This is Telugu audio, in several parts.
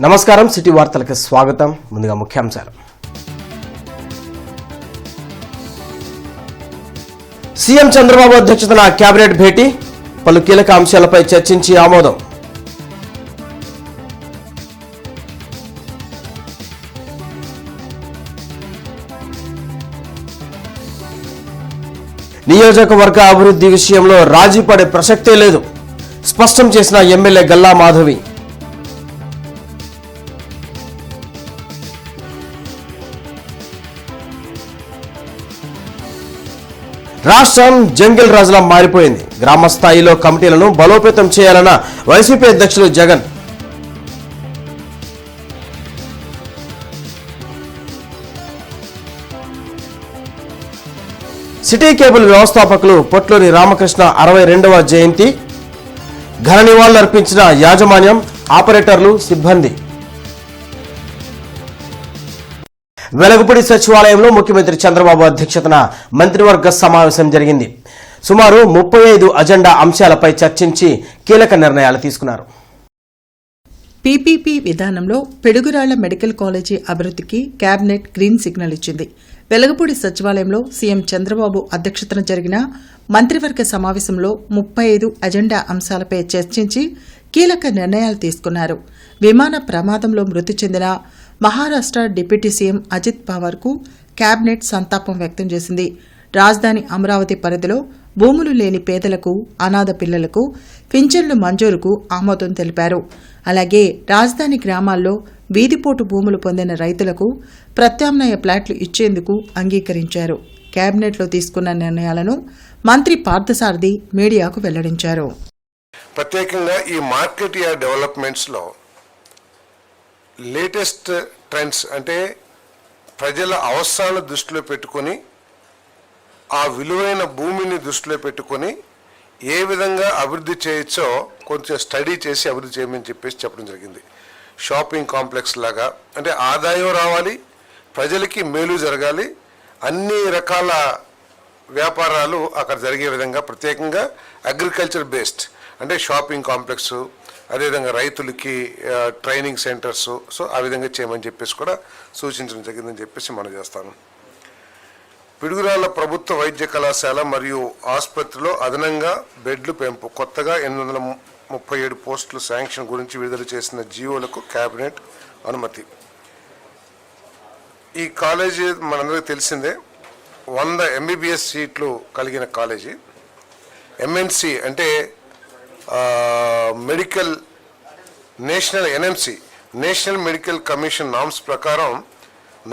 నమస్కారం సిటీ వార్తలకు స్వాగతం. ముందుగా ముఖ్యాంశాలు. సీఎం చంద్రబాబు అధ్యక్షతన కేబినెట్ భేటీ, పలు కీలక అంశాలపై చర్చించి ఆమోదం. నియోజకవర్గ అభివృద్ధి విషయంలో రాజీ పడే ప్రసక్తే లేదు, స్పష్టం చేసిన ఎమ్మెల్యే గల్లా మాధవి. రాష్ట్రం జంగిల్ రాజులా మారిపోయింది. గ్రామ స్థాయిలో కమిటీలను బలోపేతం చేయాలన్న వైసీపీ అధ్యక్షులు జగన్. సిటీ కేబుల్ వ్యవస్థాపకులు పొట్లూరి రామకృష్ణ 62వ జయంతి, ఘన నివాళులర్పించిన యాజమాన్యం, ఆపరేటర్లు, సిబ్బంది. వెలగపూడి సచివాలయంలో ముఖ్యమంత్రి చంద్రబాబు అధ్యక్షతన మంత్రివర్గ సమావేశం జరిగింది. సుమారు 35 అజెండా అంశాలపై చర్చించి కీలక నిర్ణయాలు తీసుకున్నారు. పీపీపీ విధానంలో పిడుగురాళ్ల మెడికల్ కాలేజీ అభివృద్ధికి కేబినెట్ గ్రీన్ సిగ్నల్ ఇచ్చింది. వెలగపూడి సచివాలయంలో సీఎం చంద్రబాబు అధ్యక్షతన జరిగిన మంత్రివర్గ సమావేశంలో 35 అజెండా అంశాలపై చర్చించి కీలక నిర్ణయాలు తీసుకున్నారు. విమాన ప్రమాదంలో మృతి చెందిన మహారాష్ట్ర డిప్యూటీ సీఎం అజిత్ పవార్కు కేబినెట్ సంతాపం వ్యక్తం చేసింది. రాజధాని అమరావతి పరిధిలో భూములు లేని పేదలకు, అనాథ పిల్లలకు పింఛన్లు మంజూరుకు ఆమోదం తెలిపారు. అలాగే రాజధాని గ్రామాల్లో వీధిపోటు భూములు పొందిన రైతులకు ప్రత్యామ్నాయ ప్లాట్లు ఇచ్చేందుకు అంగీకరించారు. కేబినెట్లో తీసుకున్న నిర్ణయాలను మంత్రి పార్థసారథి మీడియాకు వెల్లడించారు. ప్రత్యేకంగా ఈ మార్కెట్ యార్డ్ డెవలప్మెంట్స్లో లేటెస్ట్ ట్రెండ్స్ అంటే ప్రజల అవసరాలను దృష్టిలో పెట్టుకొని, ఆ విలువైన భూమిని దృష్టిలో పెట్టుకొని ఏ విధంగా అభివృద్ధి చేయొచ్చో కొంచెం స్టడీ చేసి అభివృద్ధి చేయమని చెప్పడం జరిగింది. షాపింగ్ కాంప్లెక్స్ లాగా, అంటే ఆదాయం రావాలి, ప్రజలకి మేలు జరగాలి, అన్ని రకాల వ్యాపారాలు అక్కడ జరిగే విధంగా ప్రత్యేకంగా అగ్రికల్చర్ బేస్డ్ అంటే షాపింగ్ కాంప్లెక్స్, అదేవిధంగా రైతులకి ట్రైనింగ్ సెంటర్స్, సో ఆ విధంగా చేయమని చెప్పేసి కూడా సూచించడం జరిగిందని చెప్పేసి మనం చేస్తాను. పిడుగురాళ్ల ప్రభుత్వ వైద్య కళాశాల మరియు ఆసుపత్రిలో అదనంగా బెడ్లు పెంపు, కొత్తగా 837 పోస్టులు శాంక్షన్ గురించి విడుదల చేసిన జీవోలకు కేబినెట్ అనుమతి. ఈ కాలేజీ మనందరికీ తెలిసిందే, 100 MBBS సీట్లు కలిగిన కాలేజీ. MNC అంటే medical national NMC national medical commission norms ప్రకారం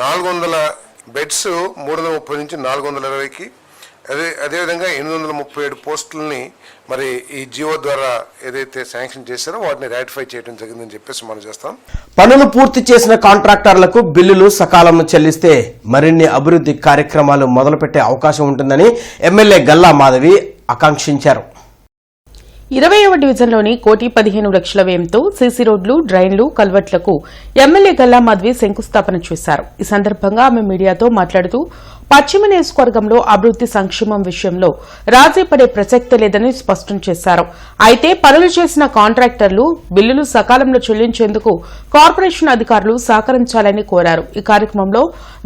400 బెడ్స్ 330 నుంచి 420కి, అదేవిధంగా 837 పోస్టులని మరి ఈ జియో ద్వారా ఏదైతే శాంక్షన్ చేశారో వాటిని రాటిఫై చేయడం జరిగిందని చెప్పేసి మనం చేస్తాం. పనులు పూర్తి చేసిన కాంట్రాక్టర్లకు బిల్లులు సకాలంలో చెల్లిస్తే మరిన్ని అభివృద్ధి కార్యక్రమాలు మొదలుపెట్టే అవకాశం ఉంటుందని ఎమ్మెల్యే గల్లా మాధవి ఆకాంక్షించారు. 20వ డివిజన్లోని 1,15,00,000 వ్యయంతో సీసీ రోడ్లు, డ్రైన్లు, కల్వర్ట్లకు ఎమ్మెల్యే గల్లా మాధవి శంకుస్థాపన చేశారు. ఈ సందర్భంగా ఆమె మీడియాతో మాట్లాడుతూ పశ్చిమ నియోజకవర్గంలో అభివృద్ధి సంక్షేమం విషయంలో రాజీ పడే ప్రసక్తే లేదని స్పష్టం చేశారు. అయితే పనులు చేసిన కాంట్రాక్టర్లు బిల్లులు సకాలంలో చెల్లించేందుకు కార్పొరేషన్ అధికారులు సహకరించాలని కోరారు. ఈ కార్యక్రమంలో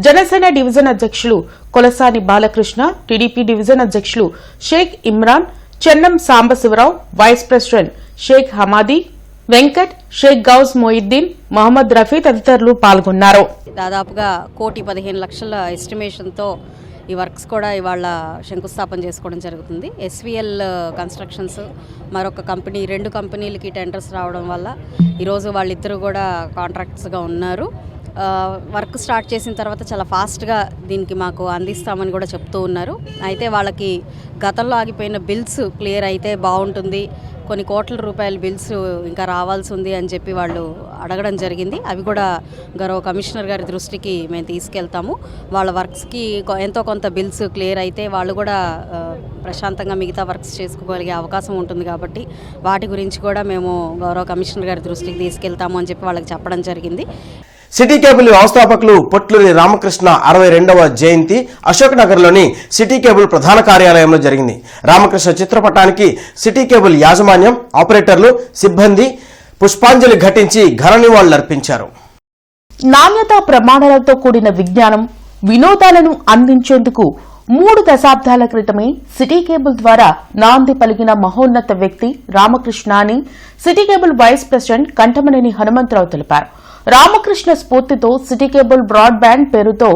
జనసేన డివిజన్ అధ్యక్షులు కొలసాని బాలకృష్ణ, టీడీపీ డివిజన్ అధ్యక్షులు షేక్ ఇమ్రాన్, చెన్నం సాంబశివరావు, వైస్ ప్రెసిడెంట్ షేక్ హమాదీ, వెంకట్, షేక్ గౌస్ మొయిద్దీన్, మహమ్మద్ రఫీ తదితరులు పాల్గొన్నారు. దాదాపుగా 1,15,00,000 ఎస్టిమేషన్తో ఈ వర్క్స్ కూడా ఇవాళ శంకుస్థాపన చేసుకోవడం జరుగుతుంది. SVL కన్స్ట్రక్షన్స్ మరొక కంపెనీ, 2 కంపెనీలకి టెండర్స్ రావడం వల్ల ఈరోజు వాళ్ళిద్దరూ కూడా కాంట్రాక్ట్స్గా ఉన్నారు. వర్క్ స్టార్ట్ చేసిన తర్వాత చాలా ఫాస్ట్గా దీనికి మాకు అందిస్తామని కూడా చెప్తూ ఉన్నారు. అయితే వాళ్ళకి గతంలో ఆగిపోయిన బిల్స్ క్లియర్ అయితే బాగుంటుంది, కొన్ని కోట్ల రూపాయల బిల్స్ ఇంకా రావాల్సి ఉంది అని చెప్పి వాళ్ళు అడగడం జరిగింది. అవి కూడా గౌరవ కమిషనర్ గారి దృష్టికి మేము తీసుకెళ్తాము. వాళ్ళ వర్క్స్కి ఎంతో కొంత బిల్స్ క్లియర్ అయితే వాళ్ళు కూడా ప్రశాంతంగా మిగతా వర్క్స్ చేసుకోగలిగే అవకాశం ఉంటుంది. కాబట్టి వాటి గురించి కూడా మేము గౌరవ కమిషనర్ గారి దృష్టికి తీసుకెళ్తాము అని చెప్పి వాళ్ళకి చెప్పడం జరిగింది. సిటీ కేబుల్ వ్యవస్థాపకులు పొట్లూరి రామకృష్ణ 62వ జయంతి అశోక్ నగర్లోని సిటీ కేబుల్ ప్రధాన కార్యాలయంలో జరిగింది. రామకృష్ణ చిత్రపటానికి సిటీ కేబుల్ యాజమాన్యం, ఆపరేటర్లు, సిబ్బంది పుష్పాంజలి ఘటించి ఘన నివాళులర్పించారు. నాణ్యతా ప్రమాణాలతో కూడిన విజ్ఞానం, వినోదాలను అందించేందుకు 3 దశాబ్దాల క్రితమే సిటీ కేబుల్ ద్వారా నాంది పలికిన మహోన్నత వ్యక్తి రామకృష్ణ అని city cable vice president Kantamaneni Hanumantharao తెలిపారు. రామకృష్ణ స్ఫూర్తితో సిటీ కేబుల్ బ్రాడ్బ్యాండ్ పేరుతో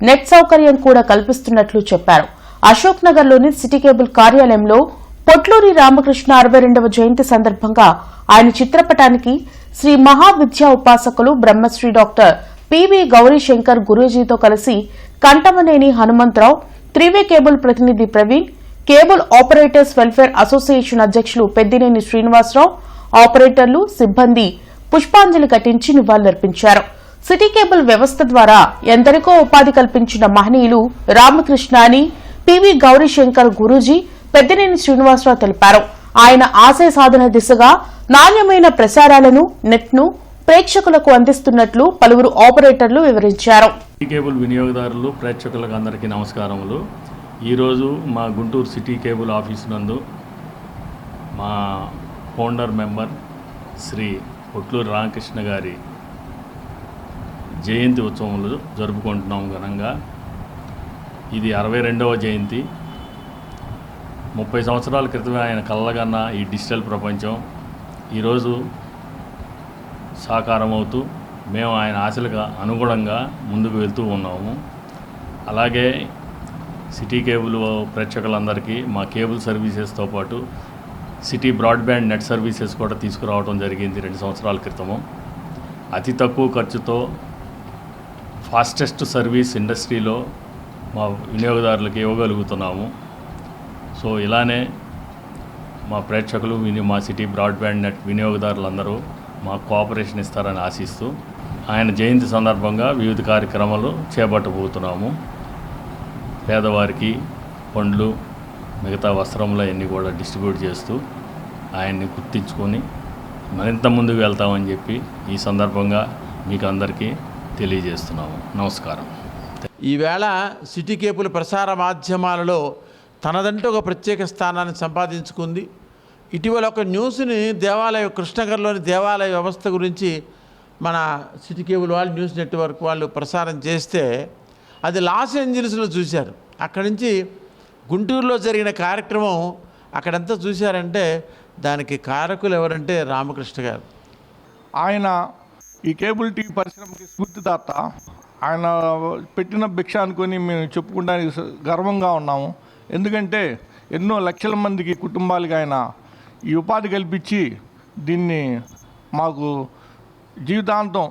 నెట్ సౌకర్యం కూడా కల్పిస్తున్నట్లు చెప్పారు. అశోక్ నగర్ లోని సిటీ కేబుల్ కార్యాలయంలో పొట్లూరి రామకృష్ణ 62వ జయంతి సందర్భంగా ఆయన చిత్రపటానికి శ్రీ మహావిద్యా ఉపాసకులు బ్రహ్మశ్రీ డాక్టర్ పివి గౌరీశంకర్ గురూజీతో కలిసి కంఠమనేని హనుమంతరావు, 3వే కేబుల్ ప్రతినిధి Praveen, cable operators welfare association అధ్యక్షులు పెద్దినేని శ్రీనివాసరావు, ఆపరేటర్లు, సిబ్బంది పుష్పాంజలి ఘటించి నివాళులర్పించారు. సిటీ కేబుల్ వ్యవస్థ ద్వారా ఎందరికో ఉపాధి కల్పించిన మహనీయులు రామకృష్ణ అని పివి గౌరీశంకర్ గురూజీ, పెద్దినేని శ్రీనివాసరావు తెలిపారు. ఆయన ఆశయ సాధన దిశగా నాణ్యమైన ప్రసారాలను నెట్ను ప్రేక్షకులకు అందిస్తున్నట్లు పలువురు ఆపరేటర్లు వివరించారు. సిటీ కేబుల్ వినియోగదారులు, ప్రేక్షకులకు అందరికీ నమస్కారములు. ఈరోజు మా గుంటూరు సిటీ కేబుల్ ఆఫీసు నందు మా ఫౌండర్ మెంబర్ శ్రీ పొట్లూరి రామకృష్ణ గారి జయంతి ఉత్సవములు జరుపుకుంటున్నాం ఘనంగా. ఇది 62వ జయంతి. 30 సంవత్సరాల క్రితమే ఆయన కలలుగన్న ఈ డిజిటల్ ప్రపంచం ఈరోజు సాకారమవుతూ మేము ఆయన ఆశలకు అనుగుణంగా ముందుకు వెళ్తూ ఉన్నాము. అలాగే సిటీ కేబుల్ ప్రేక్షకులందరికీ మా కేబుల్ సర్వీసెస్తో పాటు సిటీ బ్రాడ్బ్యాండ్ నెట్ సర్వీసెస్ కూడా తీసుకురావడం జరిగింది 2 సంవత్సరాల క్రితము. అతి తక్కువ ఖర్చుతో ఫాస్టెస్ట్ సర్వీస్ ఇండస్ట్రీలో మా వినియోగదారులకు ఇవ్వగలుగుతున్నాము. సో ఇలానే మా ప్రేక్షకులు మా సిటీ బ్రాడ్బ్యాండ్ నెట్ వినియోగదారులందరూ మాకు కోఆపరేషన్ ఇస్తారని ఆశిస్తూ ఆయన జయంతి సందర్భంగా వివిధ కార్యక్రమాలు చేపట్టబోతున్నాము. పేదవారికి పండ్లు, మిగతా వస్త్రములు అన్నీ కూడా డిస్ట్రిబ్యూట్ చేస్తూ ఆయన్ని గుర్తించుకొని మరింత ముందుకు వెళ్తామని చెప్పి ఈ సందర్భంగా మీకు అందరికీ తెలియజేస్తున్నాము. నమస్కారం. ఈవేళ సిటీ కేబుల్ ప్రసార మాధ్యమాలలో తనదంటూ ఒక ప్రత్యేక స్థానాన్ని సంపాదించుకుంది. ఇటీవల ఒక న్యూస్ని కృష్ణనగర్లోని దేవాలయ వ్యవస్థ గురించి మన సిటీ కేబుల్ వాళ్ళు, న్యూస్ నెట్వర్క్ వాళ్ళు ప్రసారం చేస్తే అది లాస్ ఏంజల్స్లో చూశారు. అక్కడి నుంచి గుంటూరులో జరిగిన కార్యక్రమం అక్కడంతా చూశారంటే దానికి కారకులు ఎవరంటే రామకృష్ణ గారు. ఆయన ఈ కేబుల్ టీవీ పరిశ్రమకి స్ఫూర్తిదాత. ఆయన పెట్టిన భిక్ష అనుకొని మేము చెప్పుకోవడానికి గర్వంగా ఉన్నాము. ఎందుకంటే ఎన్నో లక్షల మందికి కుటుంబాలకి ఆయన ఈ ఉపాధి కల్పించి దీన్ని మాకు జీవితాంతం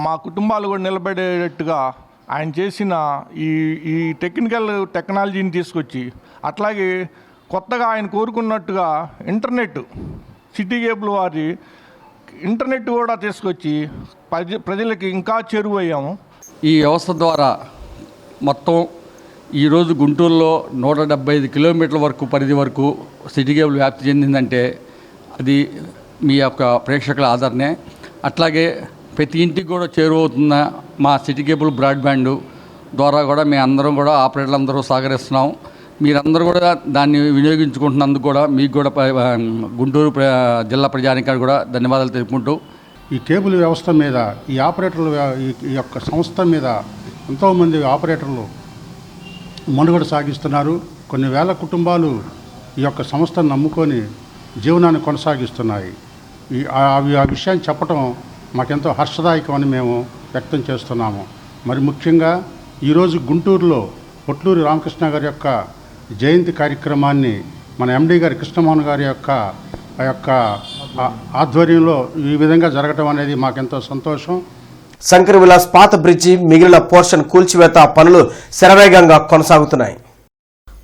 మా కుటుంబాలు కూడా నిలబడేటట్టుగా ఆయన చేసిన ఈ టెక్నాలజీని తీసుకొచ్చి, అట్లాగే కొత్తగా ఆయన కోరుకున్నట్టుగా ఇంటర్నెట్, సిటీ కేబుల్ వారి ఇంటర్నెట్ కూడా తీసుకొచ్చి ప్రజలకి ఇంకా చేరువయ్యాము. ఈ వ్యవస్థ ద్వారా మొత్తం ఈరోజు గుంటూరులో 175 కిలోమీటర్ల వరకు పరిధి వరకు సిటీ కేబుల్ వ్యాప్తి చెందిందంటే అది మీ యొక్క ప్రేక్షకుల ఆదరణే. అట్లాగే ప్రతి ఇంటికి కూడా చేరువవుతున్న మా సిటీ కేబుల్ బ్రాడ్బ్యాండ్ ద్వారా కూడా మేము అందరం కూడా ఆపరేటర్లు అందరూ సహకరిస్తున్నాం. మీరందరూ కూడా దాన్ని వినియోగించుకుంటున్నందుకు కూడా మీకు కూడా గుంటూరు జిల్లా ప్రజానికానికి కూడా ధన్యవాదాలు తెలుపుకుంటూ, ఈ కేబుల్ వ్యవస్థ మీద, ఈ ఆపరేటర్ల ఈ యొక్క సంస్థ మీద ఎంతోమంది ఆపరేటర్లు మనుగడ సాగిస్తున్నారు. కొన్ని వేల కుటుంబాలు ఈ యొక్క సంస్థను నమ్ముకొని జీవనాన్ని కొనసాగిస్తున్నాయి. ఆ విషయాన్ని చెప్పడం మాకెంతో హర్షదాయకమని మేము వ్యక్తం చేస్తున్నాము. మరి ముఖ్యంగా ఈరోజు గుంటూరులో పొట్లూరి రామకృష్ణ గారి యొక్క జయంతి కార్యక్రమాన్ని మన ఎండి గారి కృష్ణమోహన్ గారి యొక్క ఆధ్వర్యంలో ఈ విధంగా జరగడం అనేది మాకెంతో సంతోషం. శంకర్ విలాస్ పాత బ్రిడ్జి మిగిలిన పోర్షన్ కూల్చివేత పనులు శరవేగంగా కొనసాగుతున్నాయి.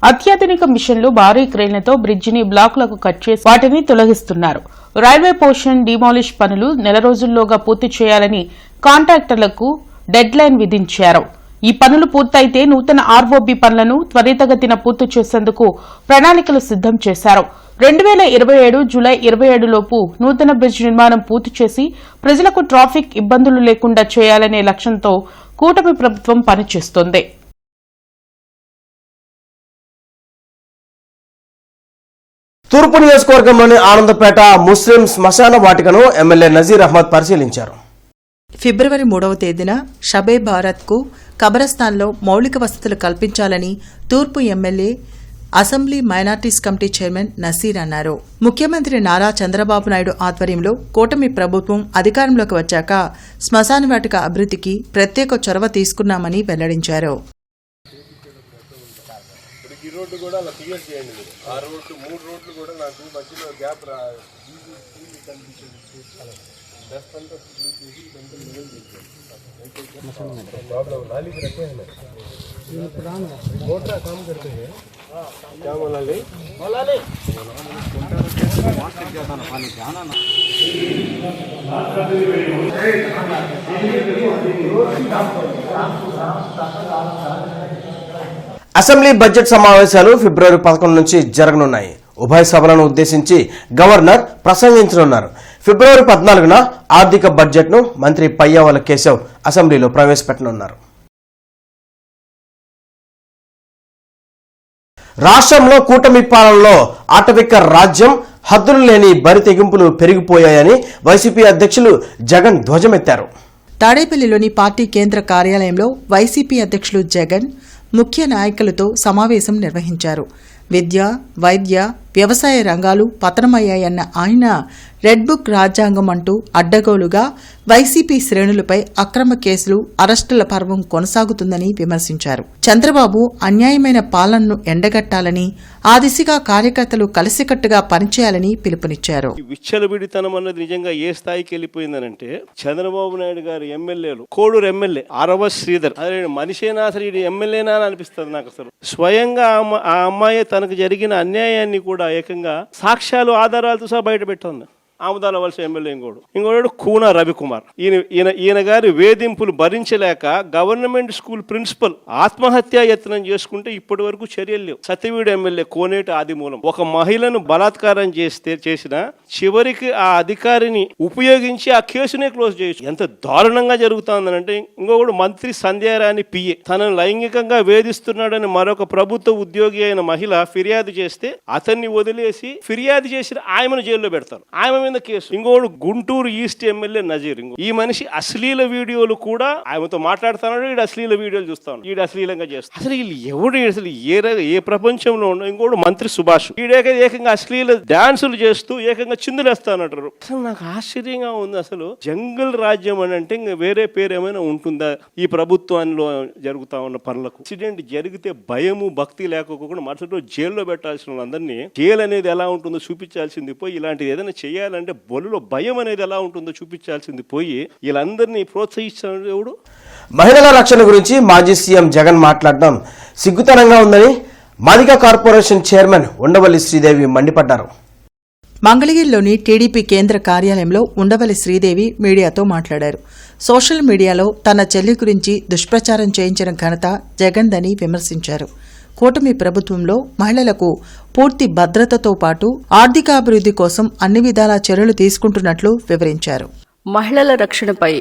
అత్యాధునిక మిషన్లు భారీ క్రేన్లతో బ్రిడ్జిని బ్లాకులకు కట్ చేసి వాటిని తొలగిస్తున్నారు. రైల్వే పోర్షన్ డిమాలిష్ పనులు 4 రోజుల్లోగా పూర్తి చేయాలని కాంట్రాక్టర్లకు డెడ్ లైన్ విధించారు. ఈ పనులు పూర్తయితే నూతన ఆర్ఓబీ పనులను త్వరితగతిన పూర్తి చేసేందుకు ప్రణాళికలు సిద్దం చేశారు. 2027 జూలై 27 లోపు నూతన బ్రిడ్జ్ నిర్మాణం పూర్తి చేసి ప్రజలకు ట్రాఫిక్ ఇబ్బందులు లేకుండా చేయాలనే లక్ష్యంతో కూటమి ప్రభుత్వం పనిచేస్తోంది. తూర్పు నియోజకవర్గంలోని ఆనందపేట ముస్లిం శ్మశాన వాటికను ఎమ్మెల్యే నజీర్ అహ్మద్ పరిశీలించారు. ఫిబ్రవరి 3వ తేదీన షబే భారత్కు కబరస్థాన్లో మౌలిక వసతులు కల్పించాలని తూర్పు MLA assembly minorities committee chairman Naseer అన్నారు. ముఖ్యమంత్రి నారా చంద్రబాబు నాయుడు ఆధ్వర్యంలో కూటమి ప్రభుత్వం అధికారంలోకి వచ్చాక శ్మశాన వాటిక అభివృద్ధికి ప్రత్యేక చొరవ తీసుకున్నామని వెల్లడించారు. అసెంబ్లీ బడ్జెట్ సమావేశాలు ఫిబ్రవరి 11 నుంచి జరగనున్నాయి. ఉభయ సభలను ఉద్దేశించి గవర్నర్ ప్రసంగించనున్నారు. ఫిబ్రవరి 14న ఆర్థిక బడ్జెట్ను మంత్రి పయ్యావుల కేశవ్ అసెంబ్లీలో ప్రవేశపెట్టనున్నారు. రాష్ట్రంలో కూటమి పాలనలో ఆటవిక రాజ్యం, హద్దులు లేని బరి తెగింపులు పెరిగిపోయాయని వైసీపీ అధ్యక్షులు జగన్ ధ్వజమెత్తారు. తాడేపల్లిలోని పార్టీ కేంద్ర కార్యాలయంలో వైసీపీ అధ్యక్షులు జగన్ ముఖ్య నాయకులతో సమావేశం నిర్వహించారు. విద్య, వైద్య, వ్యవసాయ రంగాలు పతనమయ్యాయన్న ఆయన రెడ్ బుక్ రాజ్యాంగం అంటూ అడ్డగోలుగా వైసీపీ శ్రేణులపై అక్రమ కేసులు, అరెస్టుల పర్వం కొనసాగుతుందని విమర్శించారు. చంద్రబాబు అన్యాయమైన పాలనను ఎండగట్టాలని, ఆ దిశగా కార్యకర్తలు కలిసికట్టుగా పనిచేయాలని పిలుపునిచ్చారు. విచ్చలవిడితనం అన్నది నిజంగా ఏ స్థాయికి వెళ్ళిపోయిందనంటే చంద్రబాబు నాయుడు గారు ఎమ్మెల్యేలు, కోడూరు ఎమ్మెల్యే ఆరవ శ్రీధర్, అదే మనిషేనా అసలు ఇది ఎమ్మెల్యేనా అని అనిపిస్తుంది నాకు. అసలు స్వయంగా ఆ అమ్మాయి తనకు జరిగిన అన్యాయాన్ని కూడా ఏకంగా సాక్ష్యాలు, ఆధారాలతో సహా బయట పెట్టింది. ఆముదాల వలస ఎమ్మెల్యే ఇంకోడు కూన రవికుమార్. ఈయన గారి వేధింపులు భరించలేక గవర్నమెంట్ స్కూల్ ప్రిన్సిపల్ ఆత్మహత్యా యత్నం చేసుకుంటే ఇప్పటి వరకు చర్యలు లేవు. సత్యవీడు ఎమ్మెల్యే కోనేటి ఆదిమూలం ఒక మహిళను బలాత్కారం చేసిన చివరికి ఆ అధికారిని ఉపయోగించి ఆ కేసునే క్లోజ్ చేయొచ్చు. ఎంత దారుణంగా జరుగుతుందనంటే ఇంకొకడు మంత్రి సంధ్యారాణి పిఏ తనను లైంగికంగా వేధిస్తున్నాడని మరొక ప్రభుత్వ ఉద్యోగి అయిన మహిళ ఫిర్యాదు చేస్తే అతన్ని వదిలేసి ఫిర్యాదు చేసిన ఆయమను జైల్లో పెడతారు. ఆమె కేసు. ఇంకోడు గుంటూరు ఈస్ట్ ఎమ్మెల్యే నజీర్. ఈ మనిషి అశ్లీల వీడియోలు కూడా ఆయనతో మాట్లాడుతున్నాడు, ఈడు అశ్లీల వీడియోలు చూస్తాను, ఈడు అశ్లీలంగా చేస్తాడు. అసలు వీళ్ళు ఎవడు అసలు ఏ ప్రపంచంలో ఉండవు. ఇంకోడు మంత్రి సుభాష్, ఏకంగా అశ్లీల డాన్సులు చేస్తూ ఏకంగా చిందులేస్తానంటారు. అసలు నాకు ఆశ్చర్యంగా ఉంది. అసలు జంగల్ రాజ్యం అని అంటే ఇంకా వేరే పేరు ఏమైనా ఉంటుందా ఈ ప్రభుత్వంలో జరుగుతా ఉన్న పనులకు? ఇన్సిడెంట్ జరిగితే భయము, భక్తి లేకపోకుండా మరుసటి రోజు జైల్లో పెట్టాల్సిన వాళ్ళందరినీ జైలు అనేది ఎలా ఉంటుందో చూపించాల్సింది పోయి ఇలాంటిది ఏదైనా చేయాలంటే బొలులో భయం అనేది ఎలా ఉంటుందో చూపించాల్సింది పోయి వీళ్ళందరినీ ప్రోత్సహించాడు ఎవడు? మహిళల రక్షణ గురించి మాజీ సీఎం జగన్ మాట్లాడడం సిగ్గుతనంగా ఉందని మాదిక కార్పొరేషన్ చైర్మన్ ఉండవల్లి శ్రీదేవి మండిపడ్డారు. మంగళగిరిలోని టీడీపీ కేంద్ర కార్యాలయంలో ఉండవల్లి శ్రీదేవి మీడియాతో మాట్లాడారు. సోషల్ మీడియాలో తన చెల్లి గురించి దుష్ప్రచారం చేయించిన ఘనత జగన్దని విమర్శించారు. కూటమి ప్రభుత్వంలో మహిళలకు పూర్తి భద్రతతో పాటు ఆర్థికాభివృద్ధి కోసం అన్ని విధాల చర్యలు తీసుకుంటున్నట్లు వివరించారు. మహిళల రక్షణపై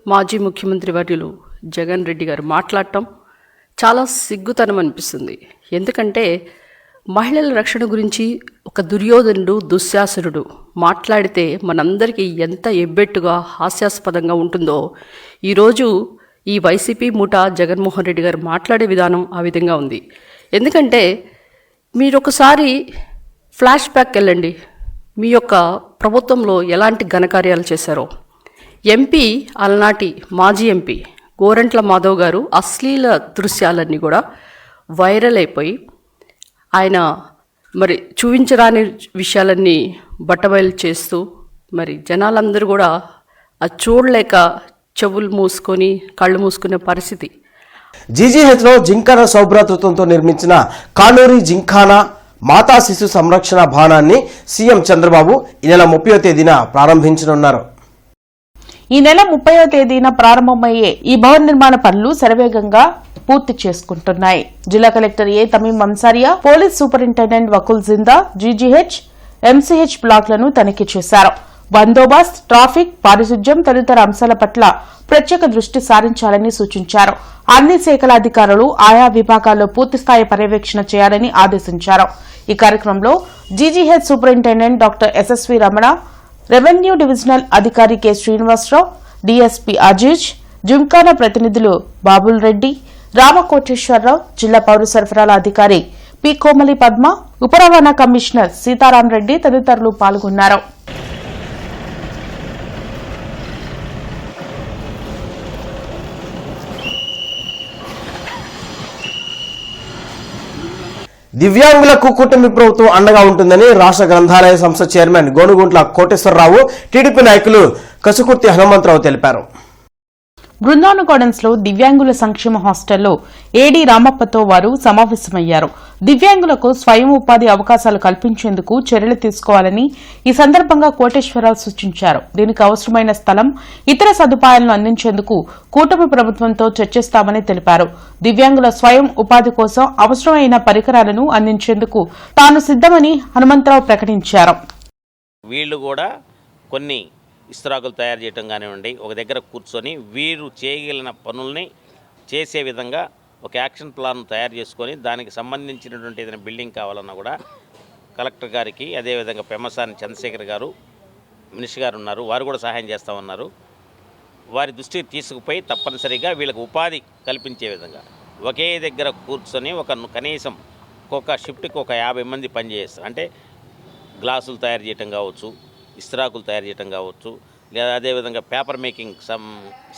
మాజీ ముఖ్యమంత్రి వర్యులు జగన్ రెడ్డి గారు మాట్లాడటం చాలా సిగ్గుతనం అనిపిస్తుంది. ఎందుకంటే మహిళల రక్షణ గురించి ఒక దుర్యోధనుడు, దుశ్శాసనుడు మాట్లాడితే మనందరికీ ఎంత ఎబ్బెట్టుగా, హాస్యాస్పదంగా ఉంటుందో ఈరోజు ఈ వైసీపీ ముఠా జగన్మోహన్ రెడ్డి గారు మాట్లాడే విధానం ఆ విధంగా ఉంది. ఎందుకంటే మీరు ఒకసారి ఫ్లాష్ బ్యాక్ వెళ్ళండి, మీ యొక్క ప్రభుత్వంలో ఎలాంటి ఘనకార్యాలు చేశారో. ఎంపీ, అలనాటి మాజీ ఎంపీ గోరంట్ల మాధవ్ గారు అశ్లీల దృశ్యాలన్నీ కూడా వైరల్ అయిపోయి ఆయన మరి చూపించరాని విషయాలన్నీ బట్టబయలు చేస్తూ మరి జనాలందరూ కూడా అది చూడలేక చెవులు మూసుకొని కళ్ళు మూసుకునే పరిస్థితి. జీజీహెచ్లో జింకానా సౌభ్రాతృత్వంతో నిర్మించిన కానూరి జింకానా మాతా శిశు సంరక్షణ భవనాన్ని సీఎం చంద్రబాబు ఈ నెల 30వ తేదీన ప్రారంభించనున్నారు. ఈ నెల 30వ తేదీన ప్రారంభమయ్యే ఈ భవన నిర్మాణ పనులు శరవేగంగా పూర్తి చేసుకుంటున్నాయి. జిల్లా కలెక్టర్ ఏ తమీం అన్సారియా, పోలీస్ సూపరింటెండెంట్ వకుల్ జిందా జీజీహెచ్, ఎంసీహెచ్ బ్లాక్లను తనిఖీ చేశారు. బందోబస్తు, ట్రాఫిక్, పారిశుధ్యం తదితర అంశాల పట్ల ప్రత్యేక దృష్టి సారించాలని సూచించారు. అన్ని శాఖల అధికారులు ఆయా విభాగాల్లో పూర్తిస్థాయి పర్యవేక్షణ చేయాలని ఆదేశించారు. ఈ కార్యక్రమంలో GGH superintendent doctor SSV Ramana, revenue divisional అధికారి కె శ్రీనివాసరావు, డీఎస్పీ అజీజ్, జింకానా ప్రతినిధులు బాబుల్ రెడ్డి, రామకోటేశ్వరరావు, జిల్లా పౌర సరఫరాల అధికారి పి కోమలి పద్మ, ఉప రవాణా కమిషనర్ సీతారాం రెడ్డి తదితరులు పాల్గొన్నారు. దివ్యాంగులకు కూటమి ప్రభుత్వం అండగా ఉంటుందని రాష్ట్ర గ్రంథాలయ సంస్థ చైర్మన్ గోనుగుంట్ల కోటేశ్వరరావు, టీడీపీ నాయకులు కసుకుర్తి హనుమంతరావు తెలిపారు. బృందావన గార్డెన్స్ లో దివ్యాంగుల సంక్షేమ హాస్టల్లో ఏడీ రామప్పతో వారు సమావేశమయ్యారు. దివ్యాంగులకు స్వయం ఉపాధి అవకాశాలు కల్పించేందుకు చర్యలు తీసుకోవాలని ఈ సందర్భంగా కోటేశ్వరరావు సూచించారు. దీనికి అవసరమైన స్థలం, ఇతర సదుపాయాలను అందించేందుకు కూటమి ప్రభుత్వంతో చర్చిస్తామని తెలిపారు. దివ్యాంగుల స్వయం ఉపాధి కోసం అవసరమైన పరికరాలను అందించేందుకు తాను సిద్దమని హనుమంతరావు ప్రకటించారు. వీళ్ళు కూడా కొన్ని ఇస్తరాకులు తయారు చేయటం కానివ్వండి, ఒక దగ్గర కూర్చొని వీరు చేయగలిగిన పనుల్ని చేసే విధంగా ఒక యాక్షన్ ప్లాన్ తయారు చేసుకొని దానికి సంబంధించినటువంటి ఏదైనా బిల్డింగ్ కావాలన్నా కూడా కలెక్టర్ గారికి, అదేవిధంగా పెమ్మసాని చంద్రశేఖర్ గారు మినిస్టర్ గారు ఉన్నారు, వారు కూడా సహాయం చేస్తామన్నారు. వారి దృష్టికి తీసుకుపోయి తప్పనిసరిగా వీళ్ళకి ఉపాధి కల్పించే విధంగా ఒకే దగ్గర కూర్చొని కనీసం ఒక్కొక్క షిఫ్ట్కి ఒక 50 మంది పనిచేస్తారు. అంటే గ్లాసులు తయారు చేయటం కావచ్చు, ఇస్తరాకులు తయారు చేయటం కావచ్చు, లేదా అదేవిధంగా పేపర్ మేకింగ్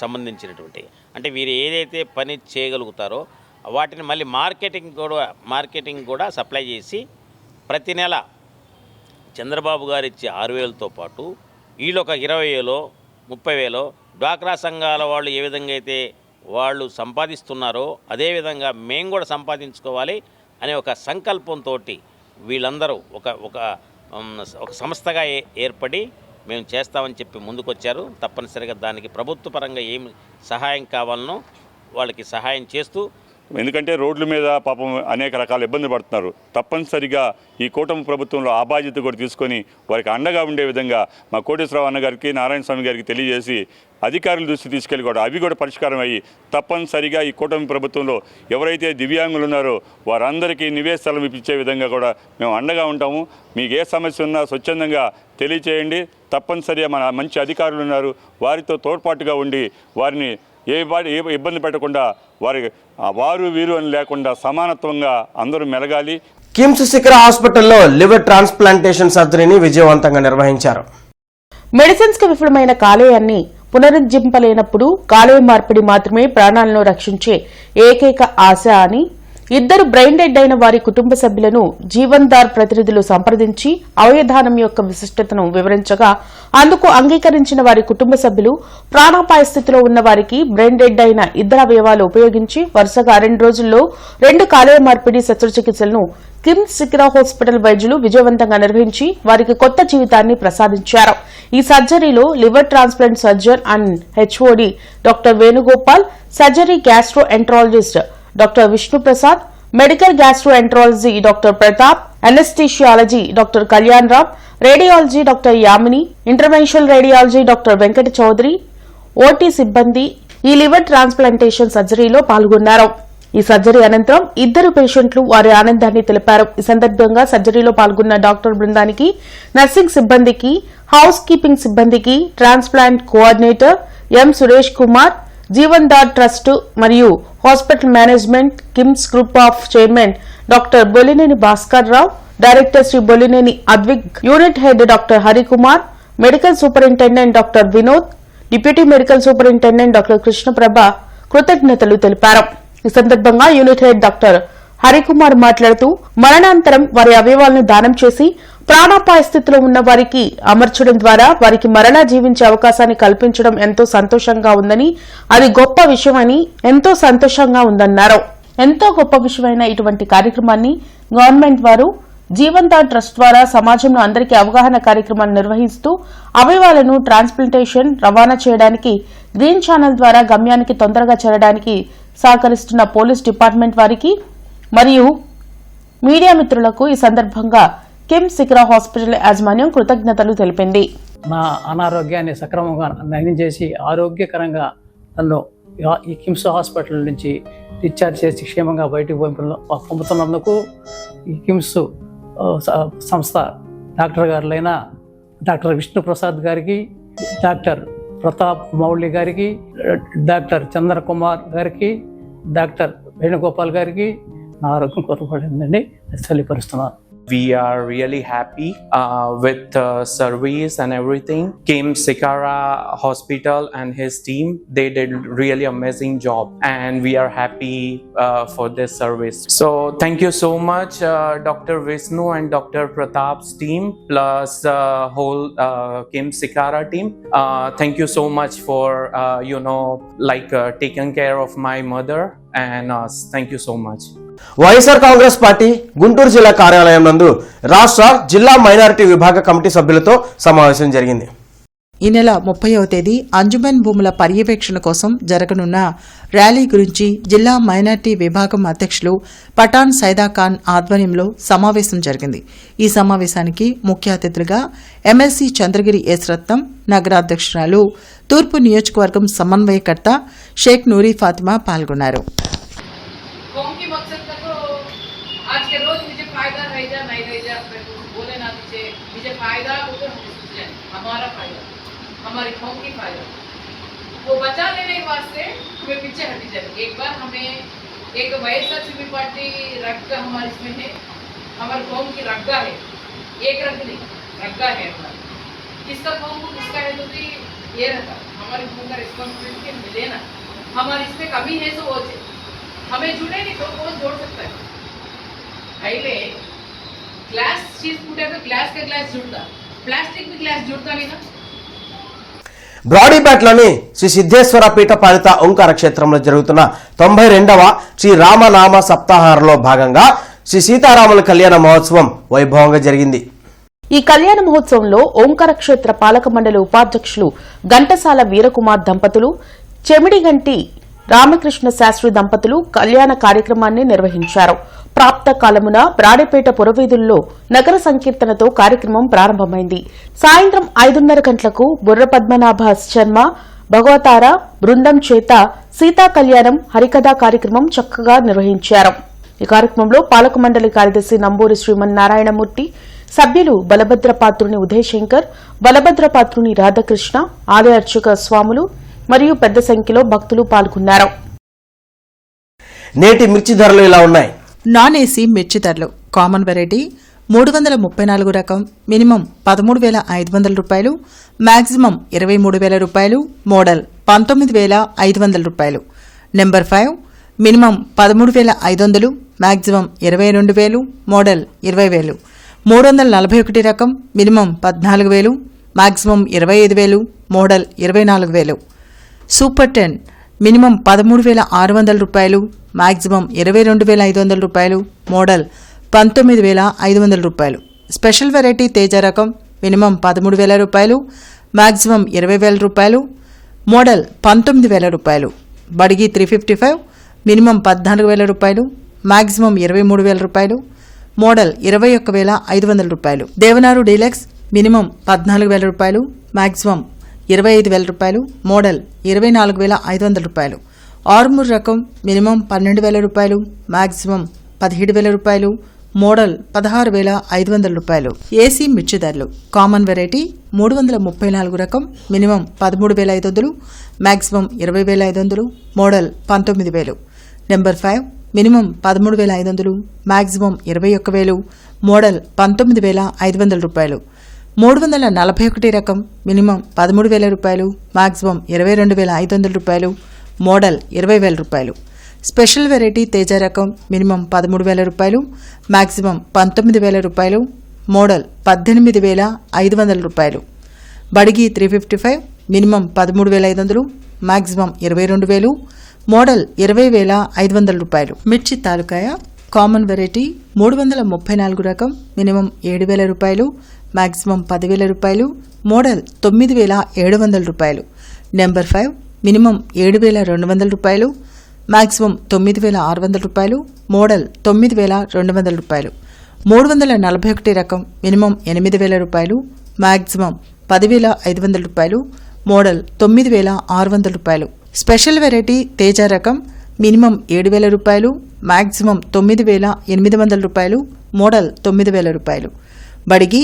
సంబంధించినటువంటి, అంటే వీరు ఏదైతే పని చేయగలుగుతారో వాటిని మళ్ళీ మార్కెటింగ్ కూడా సప్లై చేసి ప్రతి నెల చంద్రబాబు గారు ఇచ్చే 6,000తో పాటు వీళ్ళు ఒక 20,000 30,000 డ్వాక్రా సంఘాల వాళ్ళు ఏ విధంగా అయితే వాళ్ళు సంపాదిస్తున్నారో అదేవిధంగా మేము కూడా సంపాదించుకోవాలి అనే ఒక సంకల్పంతో వీళ్ళందరూ ఒక సంస్థగా ఏర్పడి మేము చేస్తామని చెప్పి ముందుకొచ్చారు. తప్పనిసరిగా దానికి ప్రభుత్వ పరంగా ఏమి సహాయం కావాలనో వాళ్ళకి సహాయం చేస్తూ, ఎందుకంటే రోడ్ల మీద పాపం అనేక రకాల ఇబ్బందులు పడుతున్నారు. తప్పనిసరిగా ఈ కూటమి ప్రభుత్వంలో ఆ బాధ్యత కూడా తీసుకొని వారికి అండగా ఉండే విధంగా మా కోటేశ్వరరావు అన్న గారికి, నారాయణ స్వామి గారికి తెలియజేసి అధికారుల దృష్టి తీసుకెళ్ళి కూడా అవి కూడా పరిష్కారం అయ్యి తప్పనిసరిగా ఈ కూటమి ప్రభుత్వంలో ఎవరైతే దివ్యాంగులు ఉన్నారో వారందరికీ నివేశ స్థలం ఇప్పించే విధంగా కూడా మేము అండగా ఉంటాము. మీకు ఏ సమస్య ఉన్నా స్వచ్ఛందంగా తెలియచేయండి. తప్పనిసరిగా మన మంచి అధికారులు ఉన్నారు, వారితో తోడ్పాటుగా ఉండి వారిని ఏ ఇబ్బంది పెట్టకుండా వారు వీరు అని లేకుండా సమానత్వంగా అందరూ మెలగాలి. కిమ్స్ శిఖర హాస్పిటల్లో లివర్ ట్రాన్స్ప్లాంటేషన్ సర్జరీని విజయవంతంగా నిర్వహించారు. మెడిసిన్స్ కు విఫలమైన కాలేయాన్ని పునరుజ్జింపలేనప్పుడు కాలేయ మార్పిడి మాత్రమే ప్రాణాలను రక్షించే ఏకైక ఆశ అని ఇద్దరు బ్రెయిన్ డెడ్ అయిన వారి కుటుంబ సభ్యులను జీవన్దార్ ప్రతినిధులు సంప్రదించి అవయదానం యొక్క విశిష్టతను వివరించగా అందుకు అంగీకరించిన వారి కుటుంబ సభ్యులు ప్రాణాపాయ స్థితిలో ఉన్న వారికి బ్రెయిన్ డెడ్ అయిన ఇద్దరు అవయవాలు ఉపయోగించి వరుసగా 2 రోజుల్లో 2 కాలేయ మార్పిడి శస్త్రచికిత్సలను కిమ్స్ శిఖర హాస్పిటల్ వైద్యులు విజయవంతంగా నిర్వహించి వారికి కొత్త జీవితాన్ని ప్రసాదించారు. ఈ సర్జరీలో liver transplant surgeon and HOD doctor Venugopal, surgery gastroenterologist doctor Vishnuprasad, medical gastroenterology doctor Pratap, anaesthesiology doctor Kalyan Ram, radiology doctor Yamini, interventional radiology doctor Venkata Chowdary, OT సిబ్బంది ఈ లివర్ ట్రాన్స్ప్లాంటేషన్ సర్జరీలో పాల్గొన్నారు. ఈ సర్జరీ అనంతరం ఇద్దరు పేషెంట్లు వారి ఆనందాన్ని తెలిపారు. ఈ సందర్భంగా సర్జరీలో పాల్గొన్న డాక్టర్ బృందానికి, నర్సింగ్ సిబ్బందికి, హౌస్ కీపింగ్ సిబ్బందికి transplant coordinator M Suresh Kumar, Jeevandan trust మరియు hospital management KIMS group of chairman doctor Bollineni Bhaskar Rao, director Shri Bollineni Advik, unit head doctor Harikumar, medical superintendent doctor Vinod, deputy medical superintendent doctor Krishnaprabha కృతజ్ఞతలు తెలిపారు. ఈ సందర్భంగా యూనిట్ హెడ్ డాక్టర్ హరికుమార్ మాట్లాడుతూ మరణాంతరం వారి అవయవాలను దానం చేసి ప్రాణాపాయ స్థితిలో ఉన్న వారికి అమర్చడం ద్వారా వారికి మరలా జీవించే అవకాశాన్ని కల్పించడం ఎంతో సంతోషంగా ఉందని, అది గొప్ప విషయమని ఎంతో సంతోషంగా ఉందన్నారు. ఎంతో గొప్ప విషయమైన ఇటువంటి కార్యక్రమాన్ని గవర్నమెంట్ వారు జీవన్దార్ ట్రస్ట్ ద్వారా సమాజంలో అందరికీ అవగాహన కార్యక్రమాన్ని నిర్వహిస్తూ అవయవాలను ట్రాన్స్ప్లాంటేషన్ రవాణా చేయడానికి గ్రీన్ ఛానల్ ద్వారా గమ్యానికి తొందరగా చేరడానికి సహకరిస్తున్న పోలీస్ డిపార్ట్మెంట్ వారికి మరియు మీడియా మిత్రులకు ఈ సందర్భంగా కిమ్స్ శిఖర హాస్పిటల్ యాజమాన్యం కృతజ్ఞతలు తెలిపింది. నా అనారోగ్యాన్ని సక్రమంగా నయం చేసి ఆరోగ్యకరంగా నన్ను ఈ కిమ్స్ హాస్పిటల్ నుంచి డిశ్చార్జ్ చేసి క్షేమంగా బయటకు పంపుతున్నందుకు ఈ కిమ్స్ సంస్థ డాక్టర్ గారులైన డాక్టర్ విష్ణుప్రసాద్ గారికి, డాక్టర్ ప్రతాప్ మౌళి గారికి, డాక్టర్ చంద్రకుమార్ గారికి, డాక్టర్ వేణుగోపాల్ గారికి నా ఆరోగ్యం కొరపడిందండి. తెలియపరుస్తున్నాను. We are really happy with service and everything. Kim Sikara Hospital and his team, they did really amazing job, and we are happy for this service. So thank you so much, Dr. Vishnu and Dr. Pratap's team, plus whole Kim Sikara team. Thank you so much for taking care of my mother and us. Thank you so much. YSR Congress party Guntur జిల్లా కార్యాలయం నందు రాష్ట్ర జిల్లా మైనారిటీ విభాగ కమిటీ సభ్యులతో సమావేశం జరిగింది. ఈ నెల 30వ తేదీ అంజుమన్ భూముల పర్యవేక్షణ కోసం జరగనున్న ర్యాలీ గురించి జిల్లా మైనారిటీ విభాగం అధ్యక్షులు పఠాన్ సైదా ఖాన్ ఆధ్వర్యంలో సమావేశం జరిగింది. ఈ సమావేశానికి ముఖ్య అతిథులుగా ఎమ్మెల్సీ చంద్రగిరి ఎస్ రత్నం, నగరాధ్యక్షురాలు, తూర్పు నియోజకవర్గం సమన్వయకర్త షేక్ నూరీ ఫాతిమా పాల్గొన్నారు. आज के रोज मुझे फायदा रह जा नहीं रह जा बोले ना मुझे फायदा हमारा फायदा, हमारी कौम की फायदा, वो बचा लेने के वास्ते हमें पीछे हटी जाए. एक बार हमें एक వైఎస్ఆర్సీపీ पार्टी रग्गा हमारे इसमें है, हमारी कौम की रग्गा है, एक रग नहीं रग्गा है हमारा. किसका कौम को किसका है तो भी ये रहता हमारी कौम का रिस्पॉन्सिबिलिटी मिले ना. हमारी इसमें कमी है तो वो हमें जुड़े नहीं तो कौन जोड़ सकता है. पहले ग्लास चीज फूटे तो ग्लास का ग्लास जुड़ता, प्लास्टिक भी ग्लास जुड़ता नहीं ना. బ్రాడీపేటలోని శ్రీ సిద్ధేశ్వర పీఠ పాలిత ఓంకార క్షేత్రంలో జరుగుతున్న 92వ శ్రీ రామనామ సప్తాహారంలో భాగంగా శ్రీ సీతారాముల కళ్యాణ మహోత్సవం వైభవంగా జరిగింది. ఈ కళ్యాణ మహోత్సవంలో ఓంకార క్షేత్ర పాలక మండలి ఉపాధ్యక్షులు ఘంటసాల వీరకుమార్ దంపతులు, చెమిడిగంటి రామకృష్ణ శాస్త్రి దంపతులు కళ్యాణ కార్యక్రమాన్ని నిర్వహించారు. ప్రాప్త కాలమున బ్రాడేపేట పురవీధుల్లో నగర సంకీర్తనతో కార్యక్రమం ప్రారంభమైంది. సాయంత్రం 5:30 గంటలకు బుర్ర పద్మనాభ శర్మ భగవతార బృందం చేత సీతా కళ్యాణం హరికథా కార్యక్రమం చక్కగా నిర్వహించారు. ఈ కార్యక్రమంలో పాలక మండలి కార్యదర్శి నంబూరి శ్రీమన్నారాయణమూర్తి, సభ్యులు బలభద్రపాత్రుని ఉదయశంకర్, బలభద్రపాత్రుని రాధాకృష్ణ, ఆలయ అర్చక స్వాములు మరియు పెద్ద సంఖ్యలో భక్తులు పాల్గొన్నారు. నేటి మిర్చి ధరలు ఇలా ఉన్నాయి. నాన్ ఏసీ మిర్చి ధరలు కామన్ వెరైటీ 334 రకం మినిమం 13,500 రూపాయలు, మాక్సిమం 23,000 రూపాయలు, మోడల్ 19,500 రూపాయలు. Number 5 minimum 13,500, maximum 22,000, model 20,000. 341 రకం minimum 14,000, maximum 25,000, model 24,000. Super 10 minimum 13,600 రూపాయలు, మాక్సిమం 22,500 రూపాయలు, మోడల్ 19,500 రూపాయలు. స్పెషల్ వెరైటీ తేజ రకం మినిమం 13,000 రూపాయలు, మాక్సిమం 20,000 రూపాయలు, మోడల్ 19,000 రూపాయలు. బడిగి 355 మినిమం 14,000 రూపాయలు, మాక్సిమం 23,000 రూపాయలు, మోడల్ 21,500 రూపాయలు. దేవనారు డీలక్స్ మినిమం 14,000 రూపాయలు, మాక్సిమం 25,000 రూపాయలు, మోడల్ 24,500 రూపాయలు. ఆర్మూర్ రకం మినిమం 12,000 రూపాయలు, మాక్సిమం 17,000 రూపాయలు, మోడల్ 16,500 రూపాయలు. ఏసీ మిర్చి ధరలు కామన్ వెరైటీ 334 రకం minimum 13,500, maximum 20,500, model 19,000. Number 5 minimum 13,500, maximum 21,000, model 19,500 రూపాయలు. 341 రకం మినిమం 13,000 రూపాయలు, మాక్సిమం 22,500 రూపాయలు, మోడల్ 20,000 రూపాయలు. స్పెషల్ వెరైటీ తేజ రకం మినిమం 13,000 రూపాయలు, మాక్సిమం 19,000 రూపాయలు, మోడల్ 18,500 రూపాయలు. బడిగి 355 మినిమం 13,500, మాక్సిమం 22,000, మోడల్ 20,500 రూపాయలు. మిర్చి తాలూకాయ కామన్ వెరైటీ 334 రకం మినిమం 7,000 రూపాయలు, మాక్సిమం 10,000 రూపాయలు, మోడల్ 9,700 రూపాయలు. నెంబర్ 5 మినిమం 7,200 రూపాయలు, మాక్సిమం 9,600 రూపాయలు, మోడల్ 9,200 రూపాయలు. 341 రకం మినిమం 8,000 రూపాయలు, మాక్సిమం 10,500 రూపాయలు, మోడల్ 9,600 రూపాయలు. స్పెషల్ వెరైటీ తేజ రకం మినిమం 7,000 రూపాయలు, మ్యాక్సిమం 9,800 రూపాయలు, మోడల్ 9,000 రూపాయలు. బడిగి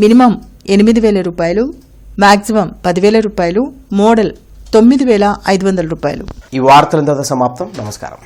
మినిమం 8,000 రూపాయలు, మ్యాక్సిమం 10,000 రూపాయలు, మోడల్ 9,500 రూపాయలు. ఈ వార్తలంతా సమాప్తం. నమస్కారం.